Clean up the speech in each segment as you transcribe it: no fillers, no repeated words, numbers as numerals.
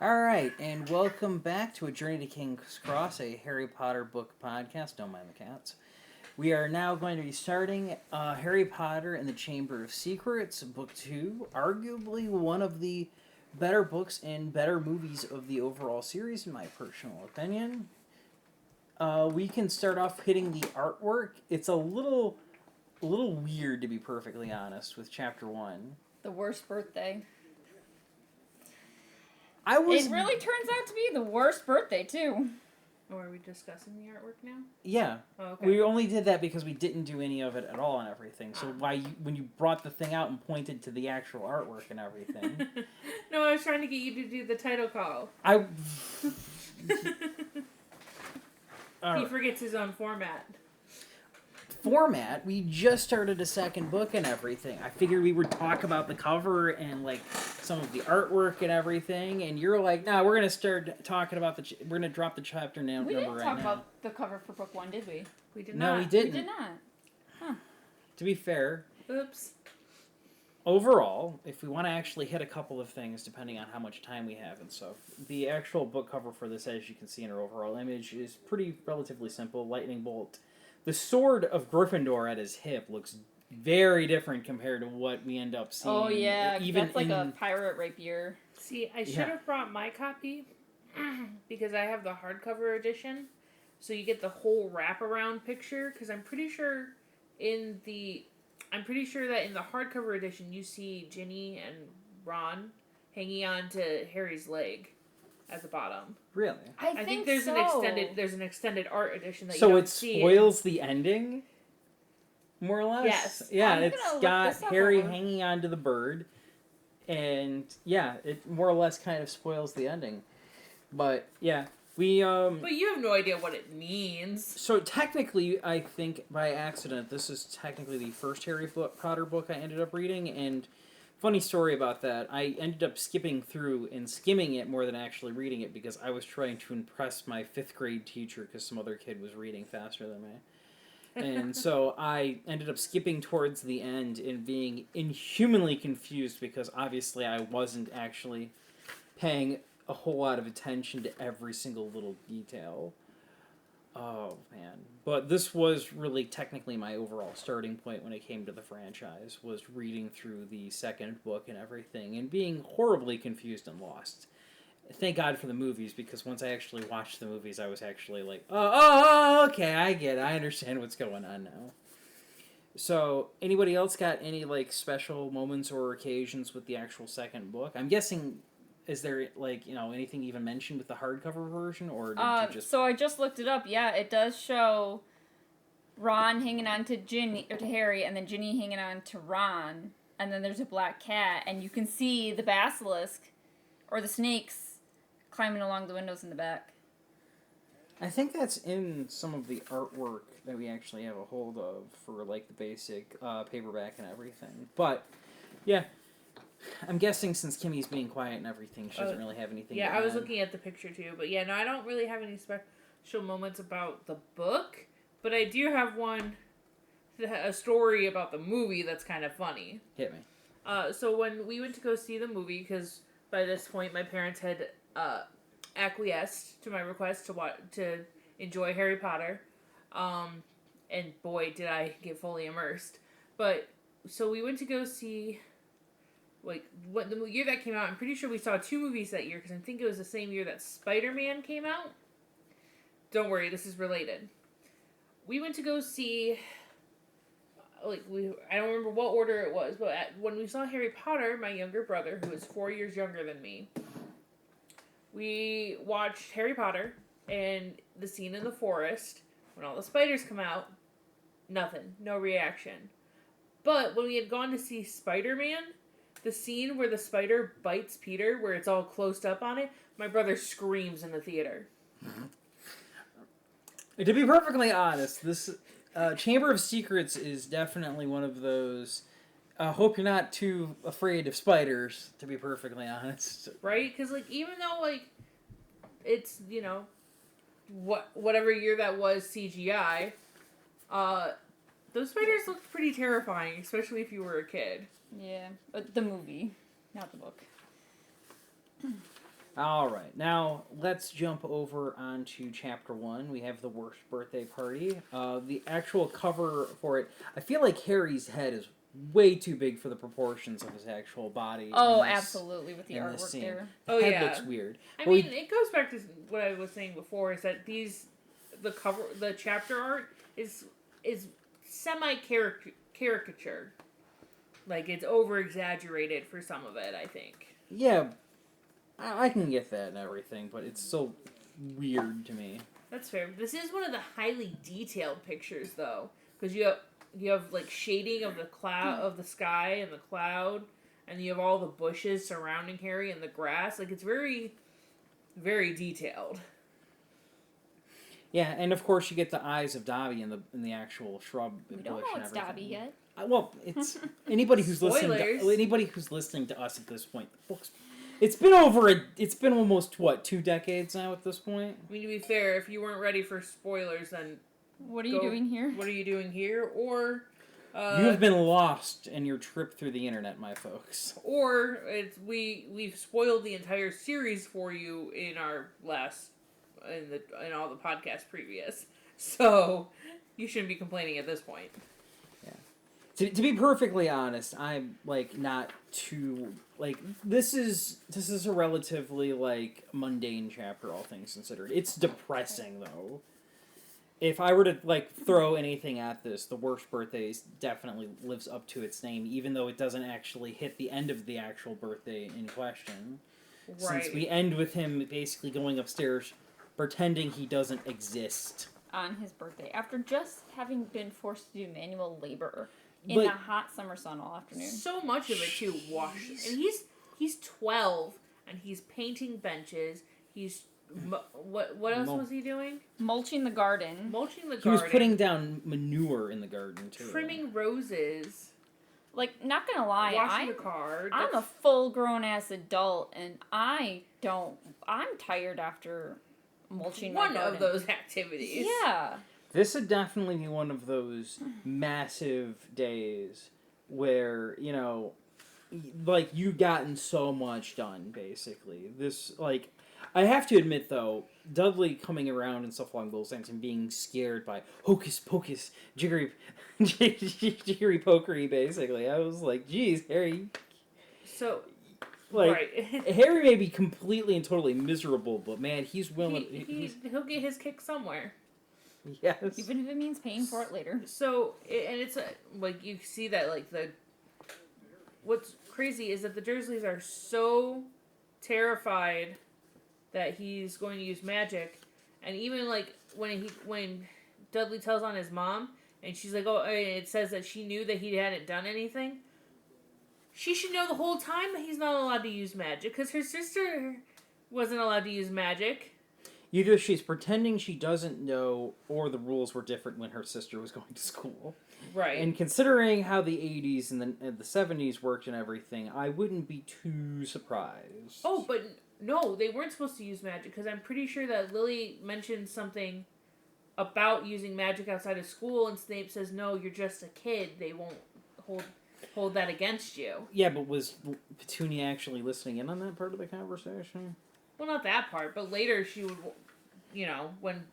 Alright, and welcome back to A Journey to King's Cross, a Harry Potter book podcast. Don't mind the cats. We are now going to be starting Harry Potter and the Chamber of Secrets, Book 2. Arguably one of the better books and better movies of the overall series, in my personal opinion. We can start off hitting the artwork. It's a little weird, to be perfectly honest, with Chapter 1. The worst birthday. It really turns out to be the worst birthday, too. Oh, are we discussing the artwork now? Yeah. Oh, okay. We only did that because we didn't do any of it at all and everything. So when you brought the thing out and pointed to the actual artwork and everything. No, I was trying to get you to do the title call. He forgets his own format. We just started a second book and everything. I figured we would talk about the cover and like some of the artwork and everything, and you're like, nah, we're gonna start talking about we're gonna drop the chapter number right now. We didn't talk about the cover for book 1, did we? We did not. No, we didn't. We did not. Huh. To be fair, Oops. overall, if we want to actually hit a couple of things, depending on how much time we have and stuff, the actual book cover for this, as you can see in our overall image, is pretty relatively simple. Lightning bolt. The sword of Gryffindor at his hip looks very different compared to what we end up seeing. Oh, yeah. Even that's like a pirate rapier. See, I should have brought my copy because I have the hardcover edition. So you get the whole wraparound picture. Because I'm pretty sure that in the hardcover edition you see Ginny and Ron hanging on to Harry's leg at the bottom. Really? I think there's so. an extended art edition that so you don't it see. spoils the ending, more or less. Yes. Yeah, I'm it's gonna look got this up Harry over. hanging onto the bird, and yeah, it more or less kind of spoils the ending. But yeah, we But you have no idea what it means. So technically, I think by accident, this is technically the first Harry Potter book I ended up reading, and funny story about that, I ended up skipping through and skimming it more than actually reading it because I was trying to impress my 5th grade teacher because some other kid was reading faster than me. And so I ended up skipping towards the end and being inhumanly confused because obviously I wasn't actually paying a whole lot of attention to every single little detail. Oh, man. But this was really technically my overall starting point when it came to the franchise, was reading through the second book and everything, and being horribly confused and lost. Thank God for the movies, because once I actually watched the movies, I was actually like, okay, I get it. I understand what's going on now. So, anybody else got any, like, special moments or occasions with the actual second book? I'm guessing... Is there, like, anything even mentioned with the hardcover version, or did you just... So I just looked it up. Yeah, it does show Ron hanging on to Harry, and then Ginny hanging on to Ron, and then there's a black cat, and you can see the basilisk, or the snakes, climbing along the windows in the back. I think that's in some of the artwork that we actually have a hold of for, like, the basic paperback and everything. But, yeah... I'm guessing since Kimmy's being quiet and everything, she doesn't really have anything to Yeah, add. I was looking at the picture too. But yeah, no, I don't really have any special moments about the book. But I do have a story about the movie that's kind of funny. Hit me. So when we went to go see the movie, because by this point my parents had acquiesced to my request to enjoy Harry Potter. And boy, did I get fully immersed. But, so we went to go see... Like, what the year that came out, I'm pretty sure we saw 2 movies that year, because I think it was the same year that Spider-Man came out. Don't worry, this is related. We went to go see, I don't remember what order it was, but when we saw Harry Potter, my younger brother, who is 4 years younger than me, we watched Harry Potter, and the scene in the forest, when all the spiders come out, nothing, no reaction. But when we had gone to see Spider-Man, the scene where the spider bites Peter, where it's all closed up on it, my brother screams in the theater. To be perfectly honest, this Chamber of Secrets is definitely one of those... hope you're not too afraid of spiders, to be perfectly honest. Right? Because, like, even though, like, it's, whatever year that was CGI, those spiders looked pretty terrifying, especially if you were a kid. Yeah, but the movie, not the book. All right, now let's jump over onto chapter 1. We have the worst birthday party. The actual cover for it, I feel like Harry's head is way too big for the proportions of his actual body. Oh, in this- absolutely, with the in this artwork scene. there. The Oh, head yeah. looks weird. I But mean, it goes back to what I was saying before, is that the chapter art is semi caricature. Like, it's over exaggerated for some of it, I think. Yeah, I can get that and everything, but it's so weird to me. That's fair. This is one of the highly detailed pictures, though, because you have like shading of the cloud of the sky and the cloud, and you have all the bushes surrounding Harry and the grass. Like, it's very, very detailed. Yeah, and of course you get the eyes of Dobby in the actual shrub We bush don't know and it's everything. Dobby yet. Well, it's anybody who's listening. Spoilers. Anybody who's listening to us at this point, the book's. It's been almost what 2 decades now at this point. I mean, to be fair, if you weren't ready for spoilers, then What are you doing here? what are you doing here? Or You have been lost in your trip through the internet, my folks. or we've spoiled the entire series for you in our last in all the podcasts previous. So you shouldn't be complaining at this point. To be perfectly honest, I'm like not too like this is a relatively like mundane chapter, all things considered. It's depressing though. If I were to like throw anything at this, the worst birthdays definitely lives up to its name, even though it doesn't actually hit the end of the actual birthday in question. Right. Since we end with him basically going upstairs, pretending he doesn't exist. On his birthday, after just having been forced to do manual labor in But- the hot summer sun all afternoon. So much of it too washed, Jeez. and he's 12 and he's painting benches. He's what else Mul- was he doing? Mulching the garden. Mulching the He garden. was putting down manure in the garden too. trimming roses, Like, not gonna lie, washing the car. I'm a That's- full grown ass adult, and I'm tired after mulching my one garden. of those activities. Yeah. This would definitely be one of those massive days where, you know, like, you've gotten so much done, basically. This, like, I have to admit, though, Dudley coming around and stuff along those lines and being scared by hocus pocus, jiggery pokery, basically. I was like, geez, Harry. So, Like, right. Harry may be completely and totally miserable, but man, he's willing. He'll get his kick somewhere. Yes. Even if it means paying for it later. So, and it's like you see that like what's crazy is that the Dursleys are so terrified that he's going to use magic, and even like when Dudley tells on his mom, and she's like, oh, and it says that she knew that he hadn't done anything. She should know the whole time that he's not allowed to use magic, because her sister wasn't allowed to use magic. Either she's pretending she doesn't know, or the rules were different when her sister was going to school. Right. And considering how the 80s and the 70s worked and everything, I wouldn't be too surprised. Oh, but no, they weren't supposed to use magic, because I'm pretty sure that Lily mentioned something about using magic outside of school, and Snape says, no, you're just a kid. They won't hold that against you. Yeah, but was Petunia actually listening in on that part of the conversation? Well, not that part, but later she would, you know, when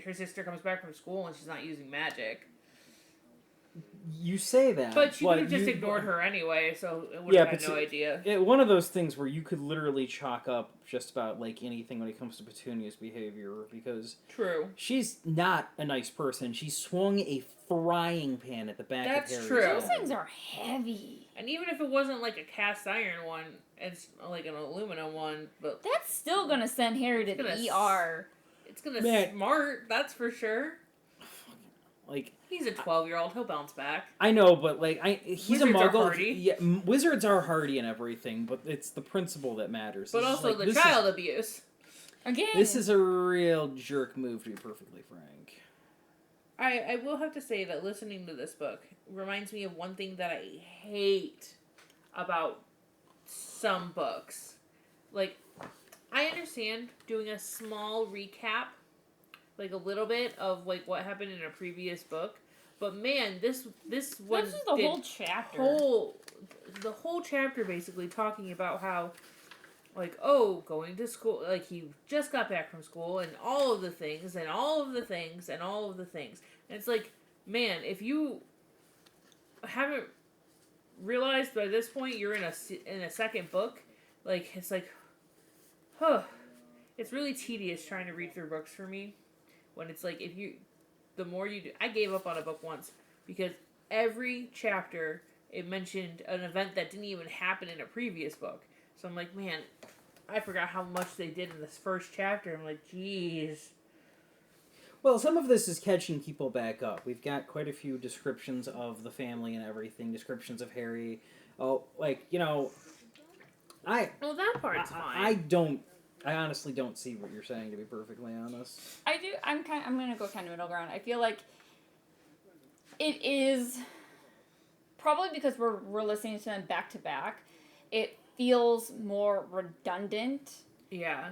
her sister comes back from school and she's not using magic. You say that, But she could have just you- ignored her anyway, so it would have but had no idea. One of those things where you could literally chalk up just about like anything when it comes to Petunia's behavior, because True. she's not a nice person. She swung a frying pan at the back That's of Harry's true. Those head. things are heavy. And even if it wasn't like a cast iron one, it's like an aluminum one, but That's still gonna send Harry to It's gonna the ER. it's gonna Man. smart, that's for sure. Like, He's a 12-year-old, he'll bounce back. I know, but like he's Wizards a are muggle. hardy. Yeah, wizards are hardy and everything, but it's the principle that matters. But This is also like- the this child abuse. Again. This is a real jerk move, to be perfectly frank. I will have to say that listening to this book reminds me of one thing that I hate about some books. Like, I understand doing a small recap, like a little bit of like what happened in a previous book, but man, this one This is the did whole chapter. the whole chapter basically talking about how like, oh, going to school, like he just got back from school and all of the things and all of the things and all of the things. And it's like, man, if you haven't realized by this point you're in a second book, like it's like, huh, it's really tedious trying to read through books for me. When it's like, if you, the more you do, I gave up on a book once because every chapter it mentioned an event that didn't even happen in a previous book. So I'm like, man, I forgot how much they did in this first chapter. I'm like, geez. Well, some of this is catching people back up. We've got quite a few descriptions of the family and everything, descriptions of Harry. Oh, like, Well, that part's fine. I honestly don't see what you're saying, to be perfectly honest. I do. I'm gonna go kind of middle ground. I feel like it is probably because we're listening to them back to back. It feels more redundant. Yeah.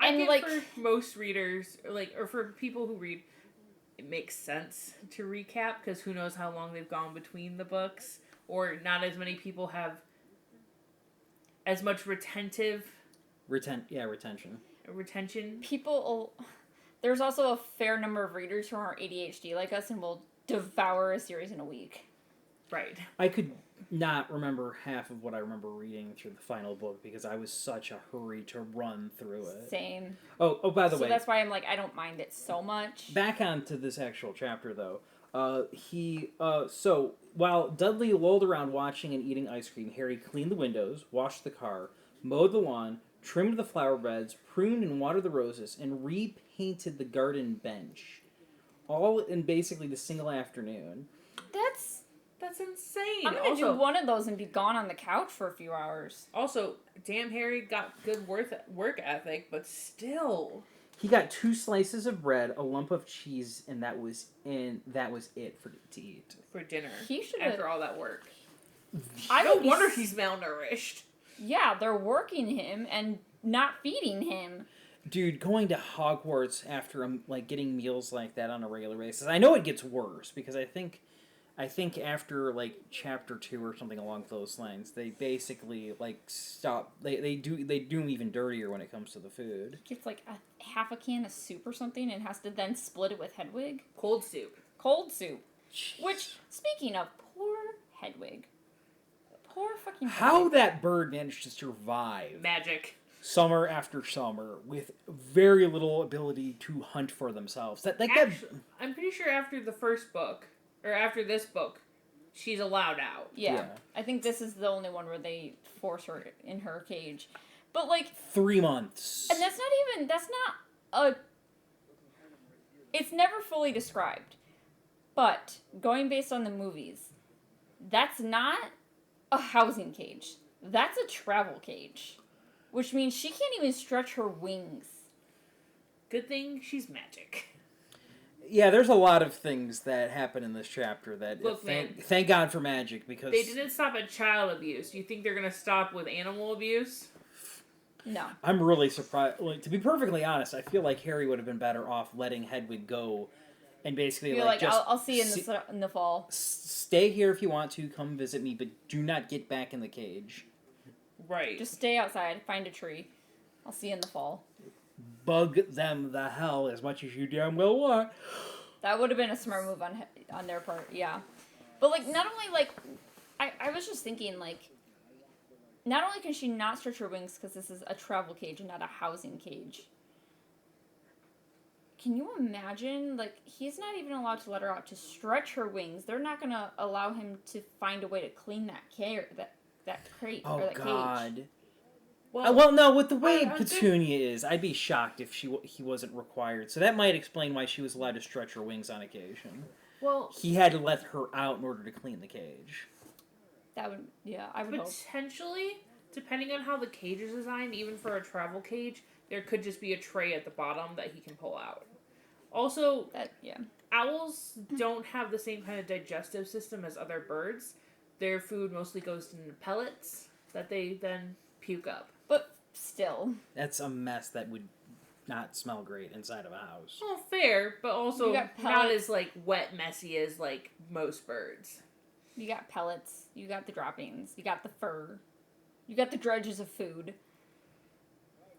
And, I think like, for most readers, or for people who read, it makes sense to recap because who knows how long they've gone between the books, or not as many people have as much retention. People, there's also a fair number of readers who are ADHD like us and will devour a series in a week. Right. I could not remember half of what I remember reading through the final book because I was such a hurry to run through it. Same. Oh, by the way. So that's why I'm like, I don't mind it so much. Back onto this actual chapter, though. So while Dudley lolled around watching and eating ice cream, Harry cleaned the windows, washed the car, mowed the lawn, trimmed the flower beds, pruned and watered the roses, and repainted the garden bench. All in basically the single afternoon. That's insane. I'm gonna do one of those and be gone on the couch for a few hours. Also, damn, Harry got good work ethic, but still. He got 2 slices of bread, a lump of cheese, and that was it to eat For dinner. He should after all that work. No wonder he's malnourished. Yeah, they're working him and not feeding him. Dude, going to Hogwarts after getting meals like that on a regular basis. I know it gets worse because I think after chapter 2 or something along those lines, they basically stop. They do them even dirtier when it comes to the food. Gets half a can of soup or something and has to then split it with Hedwig. Cold soup. Jeez. Which, speaking of, poor Hedwig. Poor fucking Hedwig. How that bird managed to survive Magic. summer after summer with very little ability to hunt for themselves. Actually, I'm pretty sure after the first book, or after this book, she's allowed out. Yeah. I think this is the only one where they force her in her cage. But 3 months. And that's not it's never fully described. But going based on the movies, that's not a housing cage. That's a travel cage. Which means she can't even stretch her wings. Good thing she's magic. Yeah, there's a lot of things that happen in this chapter that Look, thank God for magic because they didn't stop at child abuse. Do you think they're gonna stop with animal abuse? No. I'm really surprised. To be perfectly honest, I feel like Harry would have been better off letting Hedwig go, and basically just I'll see you in the fall. Stay here if you want to. Come visit me, but do not get back in the cage. Right. Just stay outside. Find a tree. I'll see you in the fall. Bug them the hell as much as you damn well want. That would have been a smart move on their part, yeah. But not only I was just thinking not only can she not stretch her wings because this is a travel cage and not a housing cage. Can you imagine he's not even allowed to let her out to stretch her wings? They're not gonna allow him to find a way to clean that crate or that God. cage. Well, no, with the way Petunia is, I'd be shocked if he wasn't required. So that might explain why she was allowed to stretch her wings on occasion. Well, he had to let her out in order to clean the cage. That would, yeah, I would hope. Potentially, depending on how the cage is designed, even for a travel cage, there could just be a tray at the bottom that he can pull out. Also, owls don't have the same kind of digestive system as other birds. Their food mostly goes into pellets that they then puke up. But still. That's a mess that would not smell great inside of a house. Well, fair, but also not as wet, messy as most birds. You got pellets. You got the droppings. You got the fur. You got the drudges of food.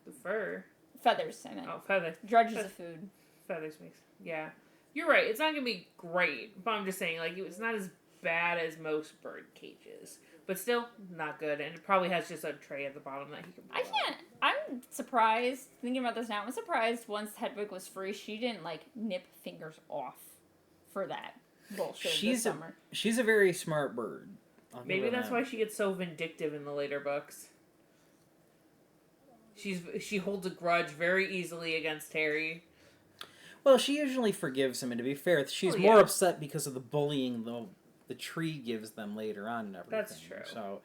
The fur. Feathers, I meant. Oh, feathers. Drudges of food. Feathers makes. Yeah. You're right. It's not going to be great. But I'm just saying, like, it's not as bad as most bird cages. But still, not good. And it probably has just a tray at the bottom that he can pull out. I'm surprised, thinking about this now, I'm surprised once Hedwig was free, she didn't, like, nip fingers off for that bullshit this summer. She's a very smart bird. Maybe that's why she gets so vindictive in the later books. She holds a grudge very easily against Harry. Well, she usually forgives him, and to be fair, she's more upset because of the bullying the tree gives them later on and everything. That's true. So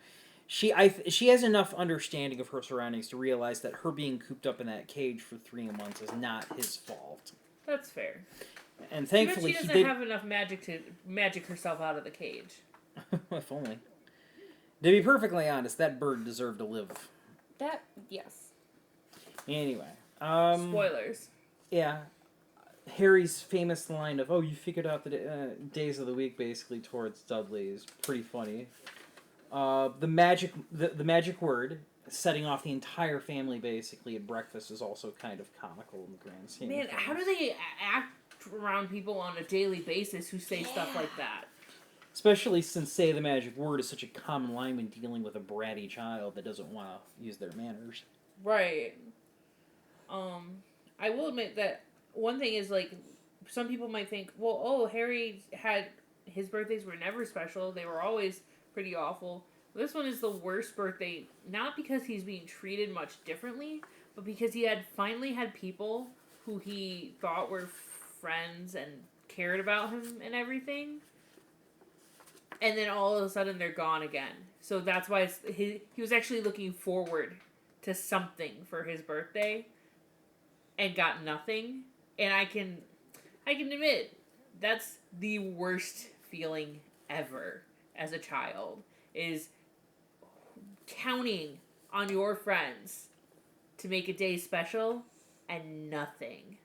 she has enough understanding of her surroundings to realize that her being cooped up in that cage for 3 months is not his fault. That's fair. And thankfully, she doesn't have enough magic to magic herself out of the cage. If only. To be perfectly honest, that bird deserved to live. Yes. Anyway. Spoilers. Yeah. Harry's famous line of, "Oh, you figured out the days of the week," basically towards Dudley, is pretty funny. The magic word, setting off the entire family basically at breakfast, is also kind of comical in the grand scheme. Man, how do they act around people on a daily basis who say stuff like that? Especially since say the magic word is such a common line when dealing with a bratty child that doesn't want to use their manners. Right. I will admit that one thing is, like, some people might think, well, Harry his birthdays were never special. They were always pretty awful. This one is the worst birthday, not because he's being treated much differently, but because he finally had people who he thought were friends and cared about him and everything. And then all of a sudden they're gone again. So that's why he was actually looking forward to something for his birthday and got nothing. And I can admit that's the worst feeling ever as a child, is counting on your friends to make a day special and nothing.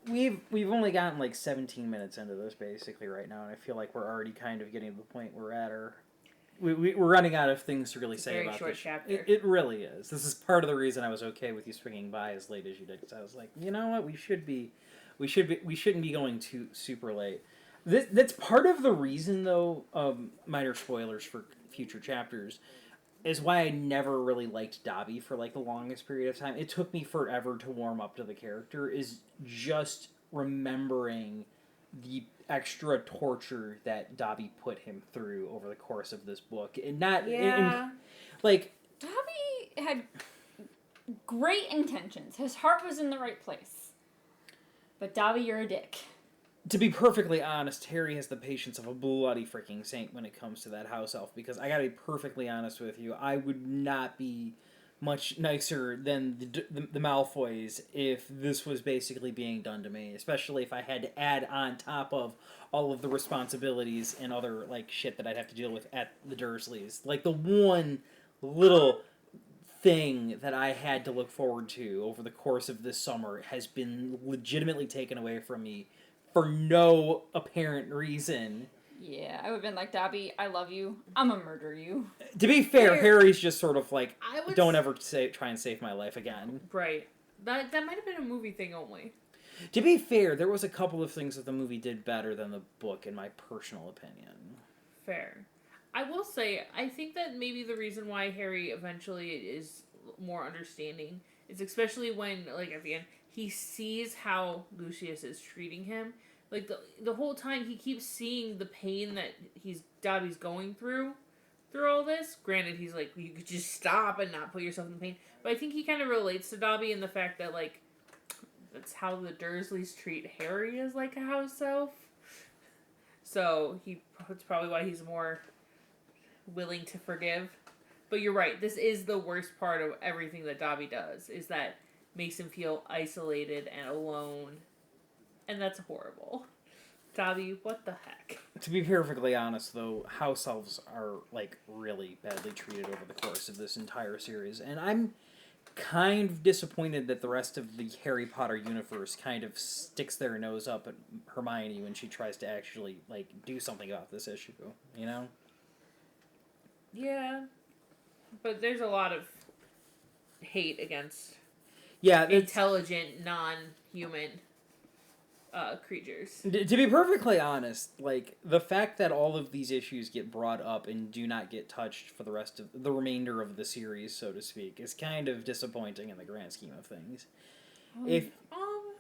We've only gotten like 17 minutes into this basically right now, and I feel like we're already kind of getting to the point we're at, or we're running out of things to really say about this. Very short chapter. It really is. This is part of the reason I was okay with you swinging by as late as you did, because I was like, you know what, we shouldn't be going too super late. That's part of the reason, though. Minor spoilers for future chapters. Is why I never really liked Dobby for like the longest period of time. It took me forever to warm up to the character, is just remembering the extra torture that Dobby put him through over the course of this book. And not... Yeah. Dobby had great intentions. His heart was in the right place. But Dobby, you're a dick. To be perfectly honest, Harry has the patience of a bloody freaking saint when it comes to that house elf, because I gotta be perfectly honest with you, I would not be much nicer than the Malfoys if this was basically being done to me, especially if I had to add on top of all of the responsibilities and other like shit that I'd have to deal with at the Dursleys. Like, the one little thing that I had to look forward to over the course of this summer has been legitimately taken away from me for no apparent reason. Yeah, I would have been like, Dobby, I love you. I'm gonna murder you. To be fair, Harry's just sort of like, don't ever try and save my life again. Right. That might have been a movie thing only. To be fair, there was a couple of things that the movie did better than the book, in my personal opinion. Fair. I will say, I think that maybe the reason why Harry eventually is more understanding is especially when, like, at the end, he sees how Lucius is treating him. Like, the whole time he keeps seeing the pain that Dobby's going through all this. Granted, he's like, you could just stop and not put yourself in pain. But I think he kind of relates to Dobby in the fact that, like, that's how the Dursleys treat Harry as, like, a house elf. So, that's probably why he's more willing to forgive. But you're right, this is the worst part of everything that Dobby does, is that makes him feel isolated and alone. And that's horrible. Dobby, what the heck? To be perfectly honest, though, house elves are, like, really badly treated over the course of this entire series. And I'm kind of disappointed that the rest of the Harry Potter universe kind of sticks their nose up at Hermione when she tries to actually, like, do something about this issue, you know? Yeah. But there's a lot of hate against Yeah, intelligent, non-human creatures. to be perfectly honest, like, the fact that all of these issues get brought up and do not get touched for the remainder of the series, so to speak, is kind of disappointing in the grand scheme of things. If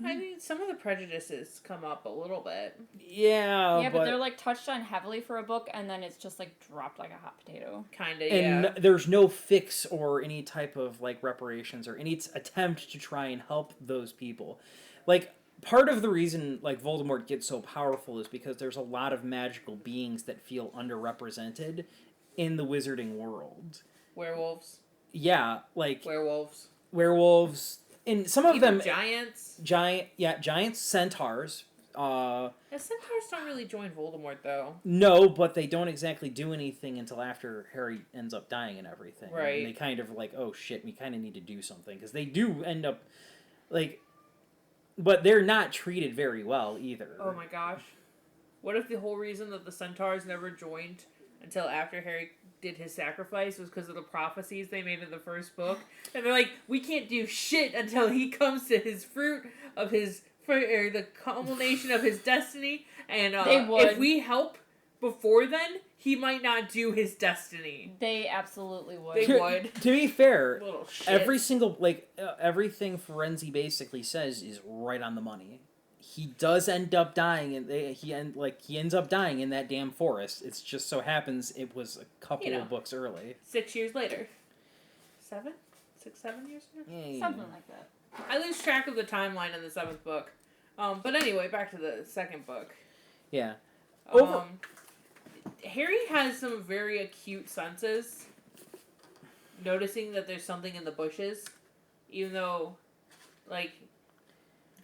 I mean, some of the prejudices come up a little bit. Yeah, but they're like touched on heavily for a book, and then it's just like dropped like a hot potato. Kinda, and yeah. there's no fix or any type of like reparations or any attempt to try and help those people. Like, part of the reason like Voldemort gets so powerful is because there's a lot of magical beings that feel underrepresented in the wizarding world. Werewolves. Yeah, like Werewolves. And some of Even them giants. Giants, centaurs. The centaurs don't really join Voldemort though. No, but they don't exactly do anything until after Harry ends up dying and everything. Right. And they kind of like, oh shit, we kind of need to do something because they do end up like, but they're not treated very well either. Oh my gosh. What if the whole reason that the centaurs never joined until after Harry did his sacrifice was because of the prophecies they made in the first book? And they're like, we can't do shit until he comes to his fruit of his, or the culmination of his destiny. And if we help before then, he might not do his destiny. They absolutely would. They would. To be fair, Little shits. every single everything Ferenzi basically says is right on the money. He does end up dying, and he ends up dying in that damn forest. It's just so happens it was a couple of books early. 6 years later. 7 years later? Yeah. Something like that. I lose track of the timeline in the 7th book. But anyway, back to the 2nd book. Yeah. Harry has some very acute senses, noticing that there's something in the bushes, even though, like,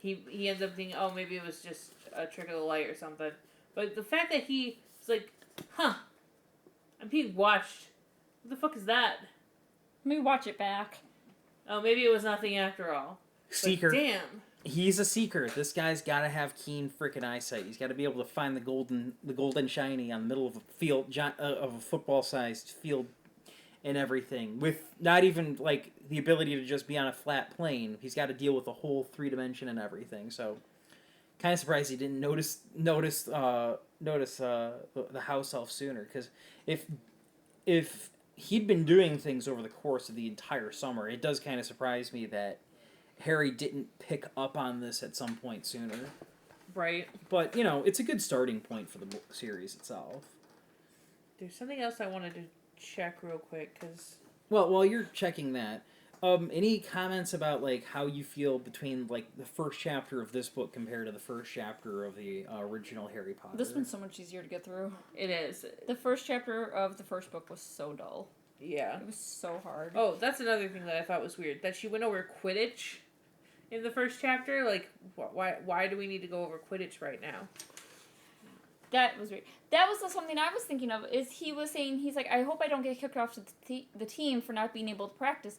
he ends up thinking, oh, maybe it was just a trick of the light or something. But the fact that he's like, huh, I'm being watched. What the fuck is that? Let me watch it back. Oh, maybe it was nothing after all. Seeker. But damn. He's a seeker. This guy's got to have keen frickin' eyesight. He's got to be able to find the golden shiny on the middle of a field, of a football-sized field, and everything. With not even like the ability to just be on a flat plane, he's got to deal with a whole 3-dimension and everything. So, kind of surprised he didn't notice the house elf sooner. Because if he'd been doing things over the course of the entire summer, it does kind of surprise me that Harry didn't pick up on this at some point sooner. Right. But, it's a good starting point for the book series itself. There's something else I wanted to check real quick, because... Well, while you're checking that, any comments about, like, how you feel between, like, the first chapter of this book compared to the first chapter of the original Harry Potter? This one's so much easier to get through. It is. The first chapter of the first book was so dull. Yeah. It was so hard. Oh, that's another thing that I thought was weird. That she went over Quidditch in the first chapter. Like, why do we need to go over Quidditch right now? That was weird. That was something I was thinking of, is he was saying, he's like, I hope I don't get kicked off the team for not being able to practice.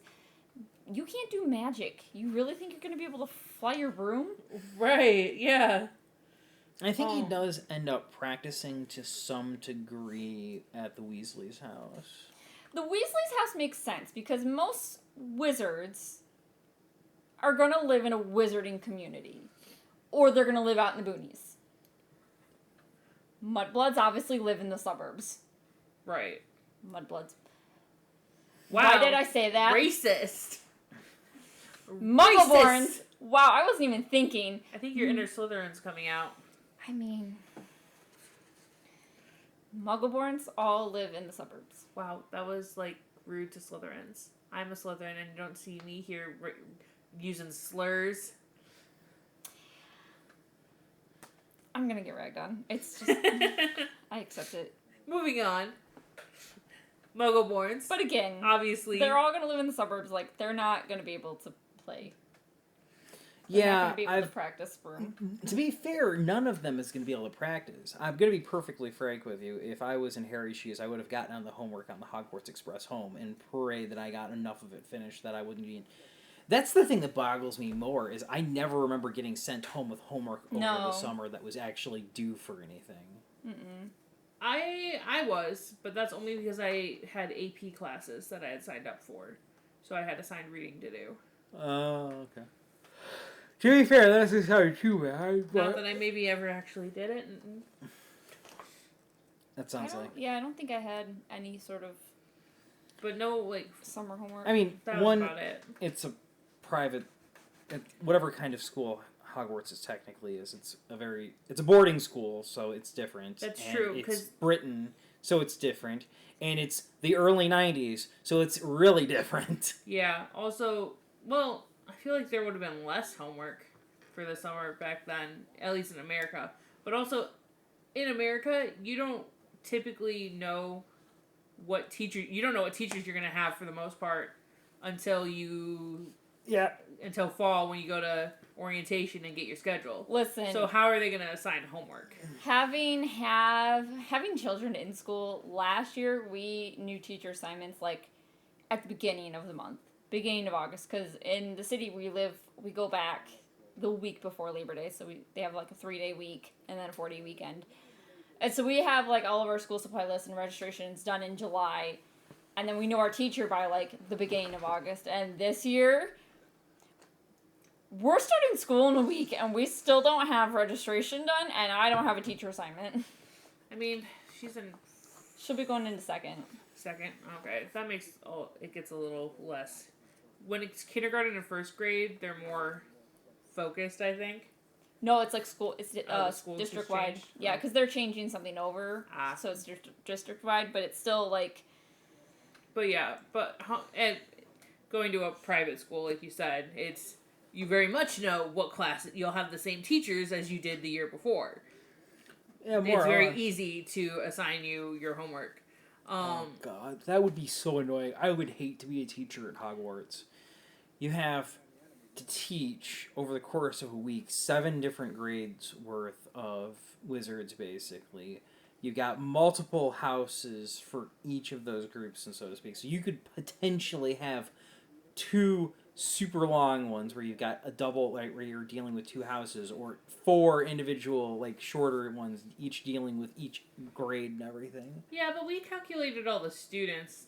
You can't do magic. You really think you're going to be able to fly your broom? Right, yeah. I think he does end up practicing to some degree at the Weasley's house. The Weasley's house makes sense, because most wizards are going to live in a wizarding community. Or they're going to live out in the boonies. Mudbloods obviously live in the suburbs. Right. Mudbloods. Wow. Why did I say that? Racist. Muggleborns. Wow, I wasn't even thinking. I think your inner Slytherin's coming out. I mean, Muggleborns all live in the suburbs. Wow, that was, like, rude to Slytherins. I'm a Slytherin, and you don't see me here using slurs. I'm gonna get ragged on. It's just, I accept it. Moving on. Muggleborns. But again, obviously, they're all gonna live in the suburbs. Like, they're not gonna be able to play. They're Yeah, not gonna be able to practice broom. To be fair, none of them is going to be able to practice. I'm going to be perfectly frank with you. If I was in Harry's shoes, I would have gotten on the homework on the Hogwarts Express home and pray that I got enough of it finished that I wouldn't be... That's the thing that boggles me more, is I never remember getting sent home with homework over the summer that was actually due for anything. Mm-mm. I was, but that's only because I had AP classes that I had signed up for, so I had assigned reading to do. Oh, okay. To be fair, that's just how too bad. Not that I maybe ever actually did it. That sounds like. Yeah, I don't think I had any sort of But no, like, summer homework. I mean, that was about it. It's a private, whatever kind of school Hogwarts is technically is. It's a boarding school, so it's different. That's and true, It's 'cause- Britain, so it's different, and it's the early '90s, so it's really different. Yeah. Also, well, I feel like there would have been less homework for the summer back then, at least in America. But also, in America, you don't typically know you don't know what teachers you're gonna have for the most part until fall when you go to orientation and get your schedule. Listen. So how are they gonna assign homework? Having children in school, last year we knew teacher assignments like at the beginning of the month, beginning of August, because in the city we go back the week before Labor Day, so they have like a 3-day week and then a 4-day weekend. And so we have like all of our school supply lists and registrations done in July, and then we know our teacher by like the beginning of August. And this year, we're starting school in a week, and we still don't have registration done, and I don't have a teacher assignment. I mean, she's in She'll be going into second. second. Okay, that makes it gets a little less. When it's kindergarten and first grade, they're more focused, I think. No, it's like school. It's the school's just district wide. changed? Yeah, because they're changing something over, so it's district wide, but it's still like. But yeah, and going to a private school, like you said, you very much know what class you'll have the same teachers as you did the year before. Yeah, more. It's very easy to assign you your homework. Oh God, that would be so annoying. I would hate to be a teacher at Hogwarts. You have to teach over the course of a week 7 different grades worth of wizards, basically. You got multiple houses for each of those groups, and so to speak. So you could potentially have 2 super long ones where you've got a double, like where you're dealing with 2 houses, or 4 individual, like shorter ones, each dealing with each grade and everything. Yeah, but we calculated all the students,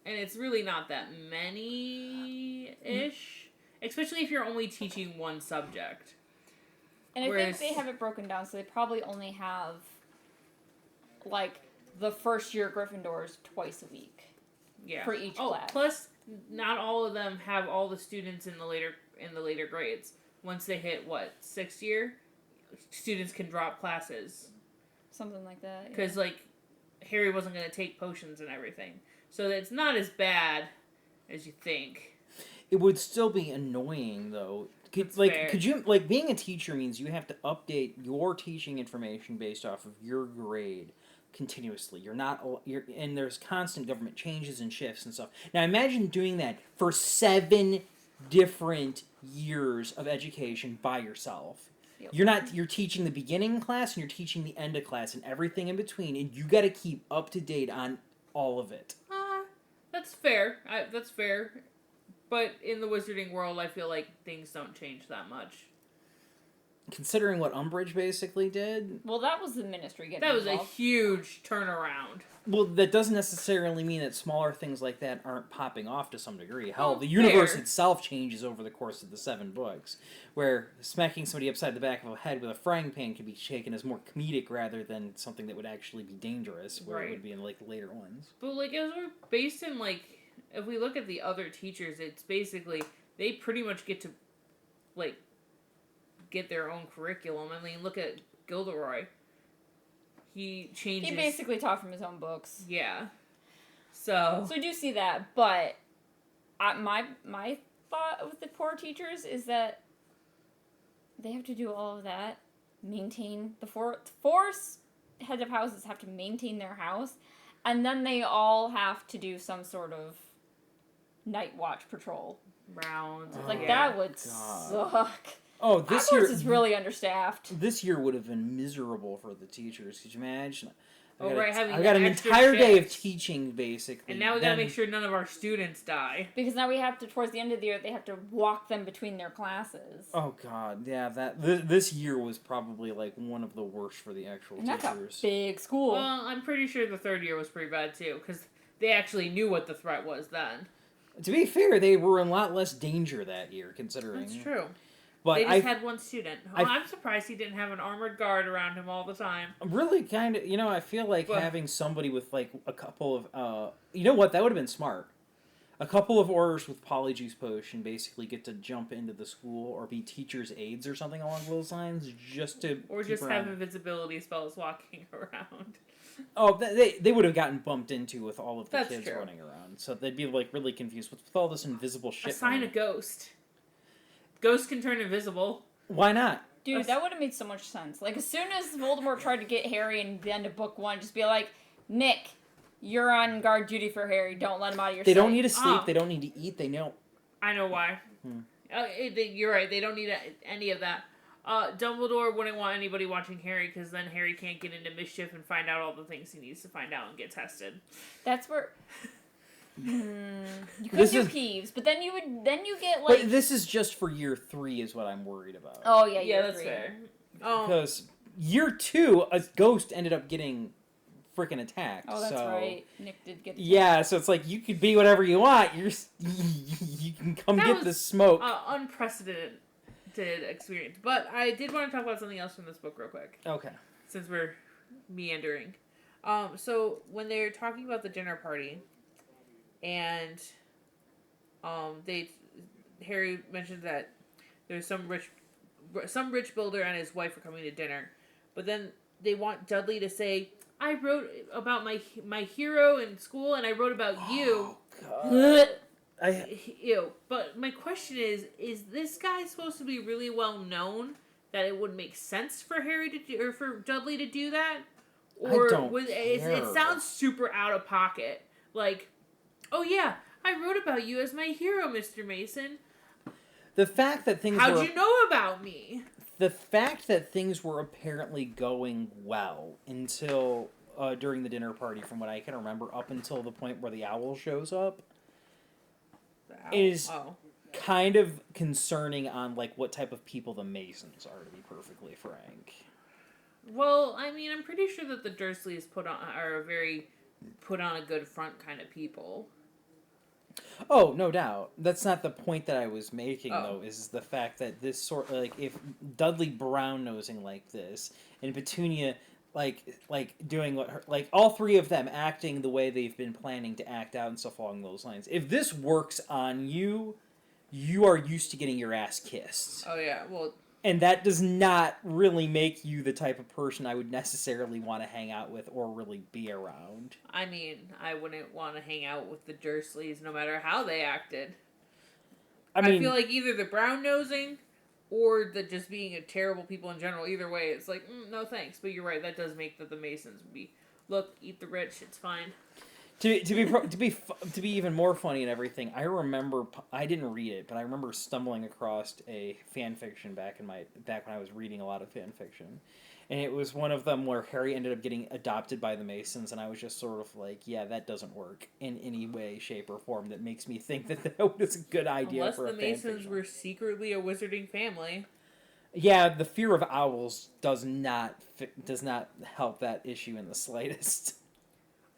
and it's really not that many-ish. Especially if you're only teaching one subject. And I think they have it broken down, so they probably only have, like, the first year Gryffindors twice a week. Yeah. For each class. Plus, not all of them have all the students in the later grades. Once they hit, 6th year? Students can drop classes. Something like that. Because, Harry wasn't going to take potions and everything. So it's not as bad as you think. It would still be annoying, though. Could you, being a teacher means you have to update your teaching information based off of your grade continuously. And there's constant government changes and shifts and stuff. Now imagine doing that for 7 different years of education by yourself. Yep. You're teaching the beginning class and you're teaching the end of class and everything in between, and you got to keep up to date on all of it. That's fair. That's fair. But in the wizarding world, I feel like things don't change that much. Considering what Umbridge basically did... Well, that was the Ministry getting involved. That was a huge turnaround. Well, that doesn't necessarily mean that smaller things like that aren't popping off to some degree. Hell, the universe itself changes over the course of the 7 books, where smacking somebody upside the back of a head with a frying pan can be taken as more comedic rather than something that would actually be dangerous, where it would be in, the later ones. But, as we're based in, if we look at the other teachers, it's basically, they pretty much get to, get their own curriculum. I mean, look at Gilderoy. He changes... He basically taught from his own books. Yeah. So I do see that, but my thought with the poor teachers is that they have to do all of that, maintain the 4 heads of houses have to maintain their house, and then they all have to do some sort of night watch patrol. Rounds. That would suck. Oh, this year is really understaffed. This year would have been miserable for the teachers. Could you imagine? Oh, right, having I've got an extra entire day of shifts. teaching, basically. And now we gotta make sure none of our students die. Because now we have to, towards the end of the year, they have to walk them between their classes. Oh god, yeah. This year was probably like one of the worst for the actual And that's teachers. a big school. Well, I'm pretty sure the third year was pretty bad too, because they actually knew what the threat was then. To be fair, they were in a lot less danger that year, considering. That's true. But They just had one student. Oh, I'm surprised he didn't have an armored guard around him all the time. really kind of, I feel like having somebody with like a couple of, you know what, that would have been smart. A couple of orders with Polyjuice Potion basically get to jump into the school or be teachers' aides or something along those lines, just to Or just have invisibility spells walking around. Oh, they would have gotten bumped into with all of the That's kids true. running around, so they'd be like really confused. What's with all this invisible shit? Assign a ghost. Ghost can turn invisible. Why not? Dude, that would have made so much sense. Like, as soon as Voldemort tried to get Harry in the end of book 1, just be like, Nick, you're on guard duty for Harry. Don't let him out of your They sight. don't need to sleep. Oh. They don't need to eat. They know. I know why. You're right. They don't need any of that. Dumbledore wouldn't want anybody watching Harry because then Harry can't get into mischief and find out all the things he needs to find out and get tested. That's where... you could This do is- Peeves, but then you get, like... But this is just for year 3, is what I'm worried about. Oh, yeah, Yeah, you're that's free. fair. Because year 2, a ghost ended up getting freaking attacked. Oh, that's so... right. Nick did get... Yeah, so it's like you could be whatever you want. You can come That get was, the smoke. Unprecedented experience. But I did want to talk about something else from this book real quick. Okay. Since we're meandering. So when they're talking about the dinner party, and Harry mentioned that there's some rich builder and his wife are coming to dinner, but then they want Dudley to say, I wrote about my hero in school, and I wrote about you. God. Ew. But my question is this guy supposed to be really well known that it would make sense for Harry to do, or for Dudley to do that? Or I don't it care. sounds super out of pocket. Like, oh yeah, I wrote about you as my hero, Mr. Mason. The fact that things How'd were... you know about me? The fact that things were apparently going well until during the dinner party, from what I can remember, up until the point where the owl shows up, is kind of concerning on like what type of people the Masons are, to be perfectly frank. Well, I mean, I'm pretty sure that the Dursleys are a very put on a good front kind of people. Oh, no doubt. That's not the point that I was making, Oh. though, is the fact that this sort like, if Dudley brown-nosing like this, and Petunia, like doing what her, like, all three of them acting the way they've been planning to act out and stuff along those lines, if this works on you, you are used to getting your ass kissed. Oh yeah, well... And that does not really make you the type of person I would necessarily want to hang out with or really be around. I mean, I wouldn't want to hang out with the Dursleys no matter how they acted. I feel like either the brown-nosing or the just being a terrible people in general. Either way, it's like, no thanks. But you're right, that does make the Masons be, look, eat the rich, it's fine. To be even more funny and everything, I remember, I didn't read it, but I remember stumbling across a fan fiction back when I was reading a lot of fan fiction, and it was one of them where Harry ended up getting adopted by the Masons, and I was just sort of like, yeah, that doesn't work in any way, shape, or form that makes me think that was a good idea. Unless for a the fan Masons fiction. were secretly a wizarding family. Yeah, the fear of owls does not help that issue in the slightest.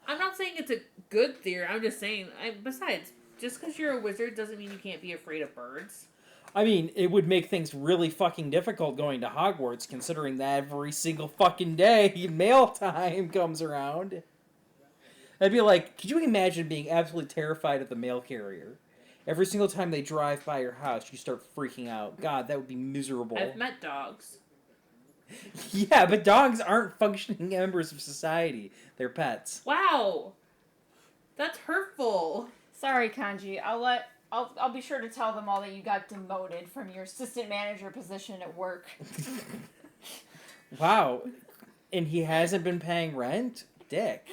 I'm not saying it's a good theory. I'm just saying. Besides, just because you're a wizard doesn't mean you can't be afraid of birds. I mean, it would make things really fucking difficult going to Hogwarts, considering that every single fucking day mail time comes around. I'd be like, could you imagine being absolutely terrified of the mail carrier? Every single time they drive by your house, you start freaking out. God, that would be miserable. I've met dogs. Yeah, but dogs aren't functioning members of society. They're pets. Wow, that's hurtful. Sorry, Kanji. I'll be sure to tell them all that you got demoted from your assistant manager position at work. Wow. And he hasn't been paying rent? Dick.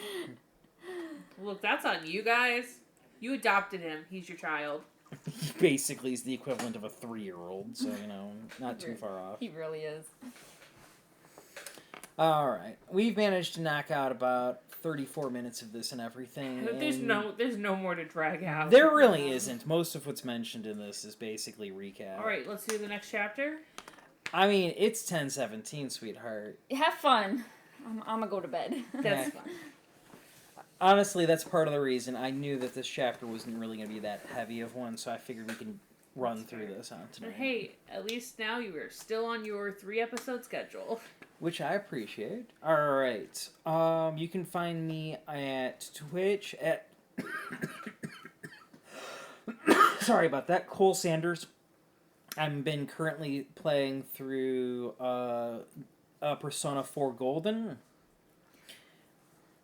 Look, that's on you guys. You adopted him. He's your child. He basically is the equivalent of a 3-year-old, so, not too far off. He really is. All right, we've managed to knock out about 34 minutes of this and everything. There's and no more to drag out. There really isn't. Most of what's mentioned in this is basically recap. All right, let's do the next chapter. I mean, it's 10:17, sweetheart. Have fun. I'm gonna go to bed. That's Yeah. fine. Honestly, that's part of the reason I knew that this chapter wasn't really going to be that heavy of one, so I figured we can run through this on tonight. And hey, at least now you are still on your 3-episode schedule. Which I appreciate. Alright. You can find me at Twitch at... Sorry about that. Cole Sanders. I've been currently playing through Persona 4 Golden.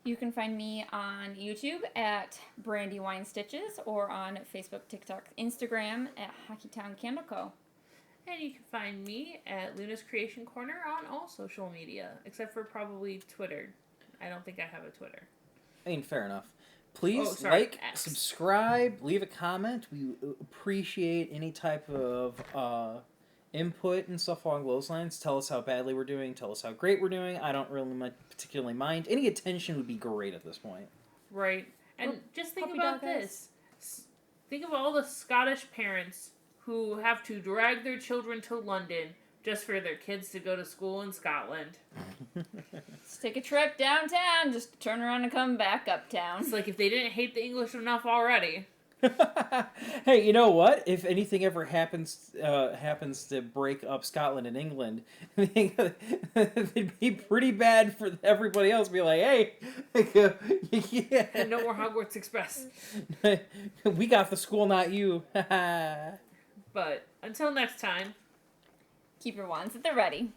You can find me on YouTube at Brandy Wine Stitches or on Facebook, TikTok, Instagram at Hockeytown Candle Co. And you can find me at Luna's Creation Corner on all social media, except for probably Twitter. I don't think I have a Twitter. I mean, fair enough. Please like, X. subscribe, leave a comment. We appreciate any type of input and stuff along those lines. Tell us how badly we're doing. Tell us how great we're doing. I don't really particularly mind. Any attention would be great at this point. Right. And Oh, just think puppy about dog this. Think of all the Scottish parents who have to drag their children to London just for their kids to go to school in Scotland. Let's take a trip downtown, just turn around and come back uptown. It's like if they didn't hate the English enough already. Hey, you know what? If anything ever happens to break up Scotland and England, it'd be pretty bad for everybody else. Be like, hey, yeah. And no more Hogwarts Express. We got the school, not you. But until next time. Keep your wands at the ready.